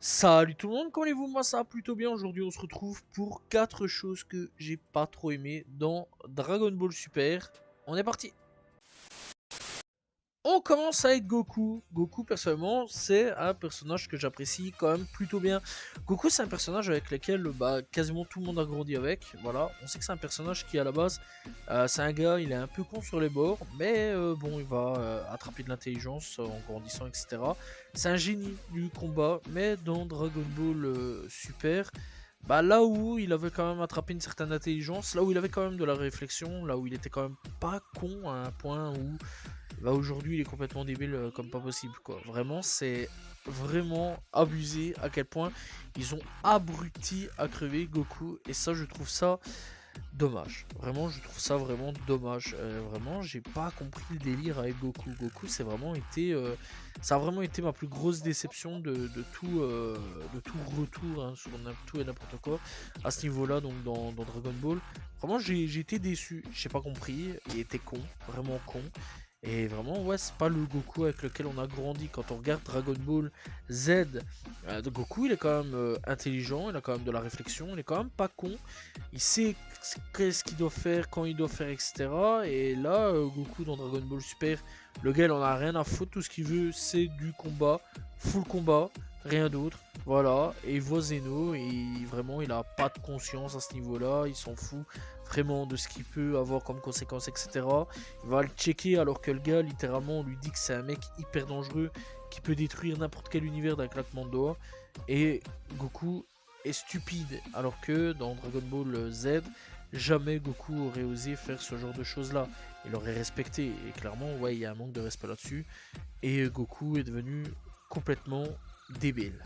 Salut tout le monde, comment allez-vous? Moi ça va plutôt bien. Aujourd'hui on se retrouve pour 4 choses que j'ai pas trop aimé dans Dragon Ball Super. On est parti. On commence avec Goku. Goku personnellement c'est un personnage que j'apprécie quand même plutôt bien. Goku c'est un personnage avec lequel quasiment tout le monde a grandi avec. Voilà, on sait que c'est un personnage qui à la base c'est un gars, il est un peu con sur les bords, mais bon il va attraper de l'intelligence en grandissant etc. C'est un génie du combat, mais dans Dragon Ball Super, là où il avait quand même attrapé une certaine intelligence, là où il avait quand même de la réflexion, là où il était quand même pas con à un point où aujourd'hui il est complètement débile comme pas possible quoi. Vraiment c'est vraiment abusé à quel point ils ont abruti à crever Goku et ça je trouve ça dommage. Vraiment je trouve ça vraiment dommage. Vraiment j'ai pas compris le délire avec Goku. Goku c'est vraiment été ça a vraiment été ma plus grosse déception de tout retour hein, sur tout et n'importe quoi à ce niveau là donc dans Dragon Ball. Vraiment j'ai été déçu, j'ai pas compris, il était con, vraiment con. Et vraiment, ouais, c'est pas le Goku avec lequel on a grandi. Quand on regarde Dragon Ball Z, Goku, il est quand même intelligent, il a quand même de la réflexion, il est quand même pas con. Il sait qu'est-ce qu'il doit faire, quand il doit faire, etc. Et là, Goku dans Dragon Ball Super, le gars, il en a rien à foutre. Tout ce qu'il veut, c'est du combat, rien d'autre. Voilà, et il voit Zeno, et vraiment, il a pas de conscience à ce niveau-là. Il s'en fout vraiment de ce qu'il peut avoir comme conséquence, etc. Il va le checker alors que le gars, littéralement, on lui dit que c'est un mec hyper dangereux qui peut détruire n'importe quel univers d'un claquement de doigts. Et Goku est stupide, alors que dans Dragon Ball Z, jamais Goku aurait osé faire ce genre de choses là. Il aurait respecté, et clairement, ouais, il y a un manque de respect là-dessus. Et Goku est devenu complètement débile.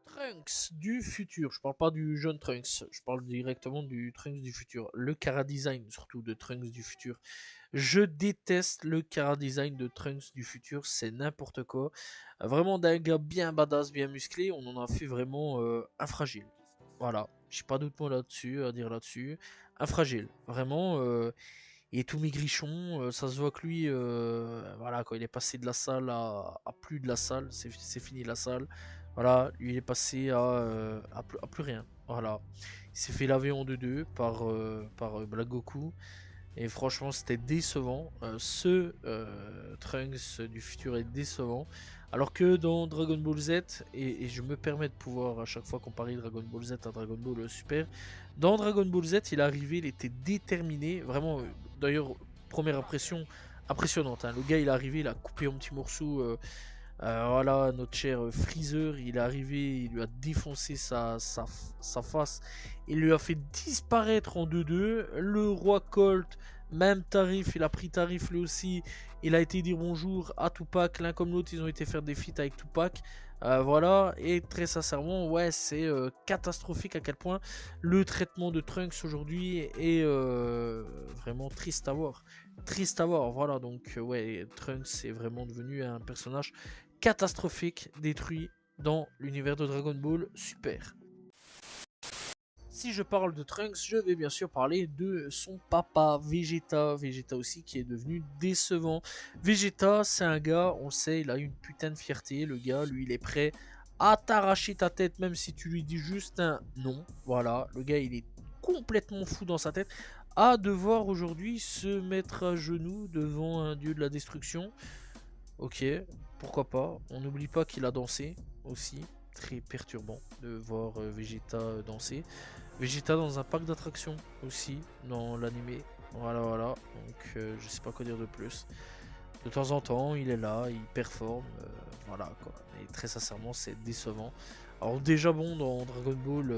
Trunks du futur, je parle pas du jeune Trunks, je parle directement du Trunks du futur. Le Kara Design surtout de Trunks du futur. Je déteste le Kara Design de Trunks du futur, c'est n'importe quoi. Vraiment d'un gars bien badass, bien musclé, on en a fait vraiment un fragile. Voilà, j'ai pas d'autre mot là-dessus à dire là-dessus. Un fragile, vraiment. Il est tout maigrichon, ça se voit que lui, voilà, quand il est passé de la salle à plus de la salle, c'est fini la salle. Voilà, lui il est passé à plus rien. Voilà, il s'est fait laver en deux par Black Goku. Et franchement, c'était décevant. Trunks du futur est décevant. Alors que dans Dragon Ball Z, et je me permets de pouvoir à chaque fois comparer Dragon Ball Z à Dragon Ball Super, dans Dragon Ball Z, il est arrivé, il était déterminé. Vraiment, d'ailleurs, première impression impressionnante. Hein. Le gars, il est arrivé, il a coupé en petits morceaux. Voilà, notre cher Freezer, il est arrivé, il lui a défoncé sa face, il lui a fait disparaître en 2-2. Le roi Colt, même tarif, il a pris tarif lui aussi. Il a été dire bonjour à Tupac, l'un comme l'autre, ils ont été faire des feats avec Tupac. Voilà, et très sincèrement, ouais, c'est catastrophique à quel point le traitement de Trunks aujourd'hui est vraiment triste à voir. Triste à voir, voilà, donc ouais, Trunks est vraiment devenu un personnage catastrophique détruit dans l'univers de Dragon Ball Super. Si je parle de Trunks, je vais bien sûr parler de son papa, Vegeta. Vegeta aussi qui est devenu décevant. Vegeta, c'est un gars, on le sait, il a une putain de fierté. Le gars, lui, il est prêt à t'arracher ta tête, même si tu lui dis juste un non. Voilà, le gars, il est complètement fou dans sa tête. À devoir aujourd'hui se mettre à genoux devant un dieu de la destruction. Ok, pourquoi pas. On n'oublie pas qu'il a dansé aussi. Très perturbant de voir Vegeta danser. Vegeta dans un parc d'attractions aussi, dans l'animé. Voilà, voilà. Donc, je sais pas quoi dire de plus. De temps en temps, il est là, il performe. Voilà, quoi. Et très sincèrement, c'est décevant. Alors, déjà, bon, dans Dragon Ball,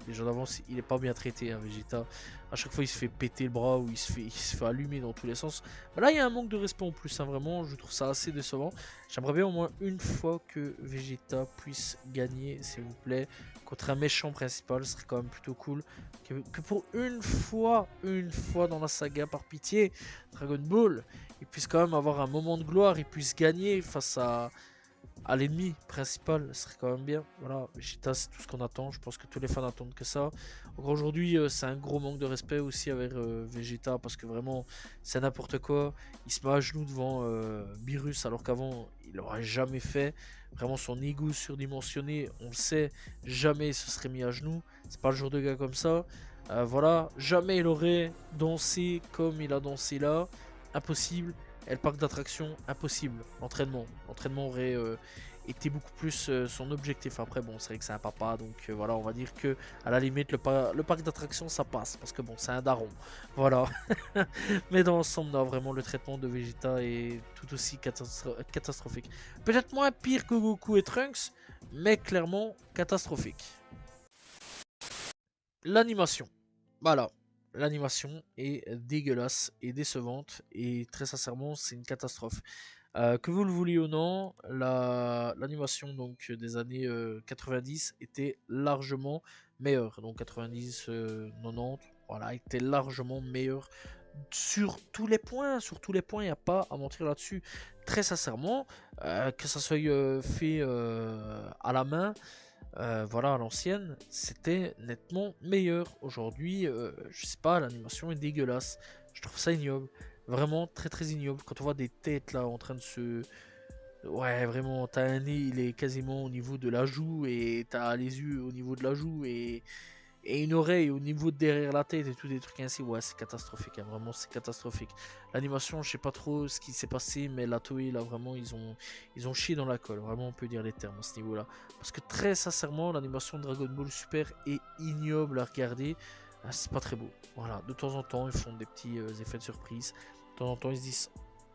déjà d'avance, il est pas bien traité, hein, Vegeta. À chaque fois, il se fait péter le bras ou il se fait allumer dans tous les sens. Mais là, il y a un manque de respect en plus, hein, vraiment. Je trouve ça assez décevant. J'aimerais bien au moins une fois que Vegeta puisse gagner, s'il vous plaît, contre un méchant principal. Ce serait quand même plutôt cool. Que pour une fois dans la saga, par pitié, Dragon Ball, il puisse quand même avoir un moment de gloire, il puisse gagner à l'ennemi principal, ce serait quand même bien. Voilà, Vegeta, c'est tout ce qu'on attend. Je pense que tous les fans attendent que ça. Donc aujourd'hui, c'est un gros manque de respect aussi avec Vegeta parce que vraiment, c'est n'importe quoi. Il se met à genoux devant Beerus alors qu'avant, il l'aurait jamais fait. Vraiment, son ego surdimensionné, on le sait, jamais il se serait mis à genoux. C'est pas le genre de gars comme ça. Voilà, jamais il aurait dansé comme il a dansé là. Impossible. Et le parc d'attractions, impossible. L'entraînement aurait été beaucoup plus son objectif. Après, bon, c'est vrai que c'est un papa, donc voilà, on va dire que à la limite, le parc d'attractions, ça passe. Parce que bon, c'est un daron. Voilà. Mais dans l'ensemble, non, vraiment, le traitement de Vegeta est tout aussi catastrophique. Peut-être moins pire que Goku et Trunks, mais clairement catastrophique. L'animation. Voilà. L'animation est dégueulasse et décevante et très sincèrement c'est une catastrophe. Que vous le vouliez ou non, l'animation donc des années 90 était largement meilleure. Donc 90, 90, voilà, était largement meilleure sur tous les points. Sur tous les points, il n'y a pas à mentir là-dessus. Très sincèrement, que ça soit fait à la main. Voilà, à l'ancienne, c'était nettement meilleur. Aujourd'hui, je sais pas, l'animation est dégueulasse. Je trouve ça ignoble. Vraiment très très ignoble. Quand on voit des têtes là en train de se. Ouais, vraiment, t'as un nez, il est quasiment au niveau de la joue et t'as les yeux au niveau de la joue et une oreille au niveau de derrière la tête et tout des trucs ainsi. Ouais, c'est catastrophique, hein, vraiment, c'est catastrophique. L'animation, je sais pas trop ce qui s'est passé, mais la Toei, là, vraiment, ils ont chié dans la colle. Vraiment, on peut dire les termes à ce niveau-là. Parce que très sincèrement, l'animation de Dragon Ball Super est ignoble à regarder. C'est pas très beau. Voilà, de temps en temps, ils font des petits effets de surprise. De temps en temps, ils se disent.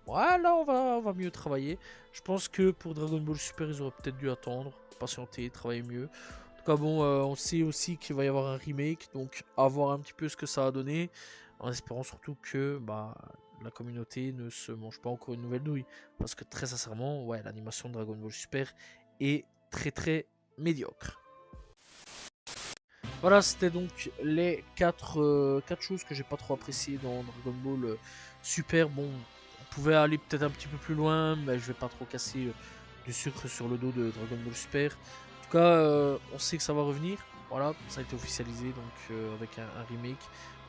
Ouais, là, on va mieux travailler. Je pense que pour Dragon Ball Super, ils auraient peut-être dû attendre, patienter, travailler mieux. En tout cas, bon, on sait aussi qu'il va y avoir un remake, donc à voir un petit peu ce que ça a donné, en espérant surtout que bah, la communauté ne se mange pas encore une nouvelle douille. Parce que très sincèrement, ouais, l'animation de Dragon Ball Super est très très médiocre. Voilà, c'était donc les 4 choses que j'ai pas trop appréciées dans Dragon Ball Super. Bon, on pouvait aller peut-être un petit peu plus loin, mais je vais pas trop casser du sucre sur le dos de Dragon Ball Super. En tout cas, on sait que ça va revenir. Voilà, ça a été officialisé donc avec un remake.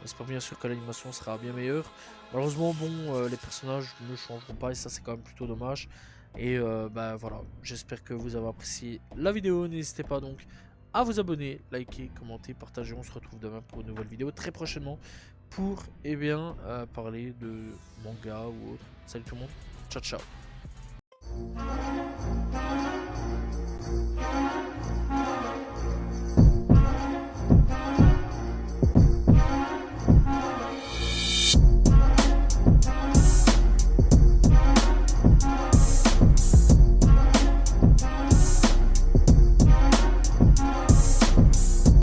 On espère bien sûr que l'animation sera bien meilleure. Malheureusement, bon, les personnages ne changeront pas et ça c'est quand même plutôt dommage. Et bah voilà, j'espère que vous avez apprécié la vidéo. N'hésitez pas donc à vous abonner, liker, commenter, partager. On se retrouve demain pour une nouvelle vidéo très prochainement pour parler de manga ou autre. Salut tout le monde, ciao ciao.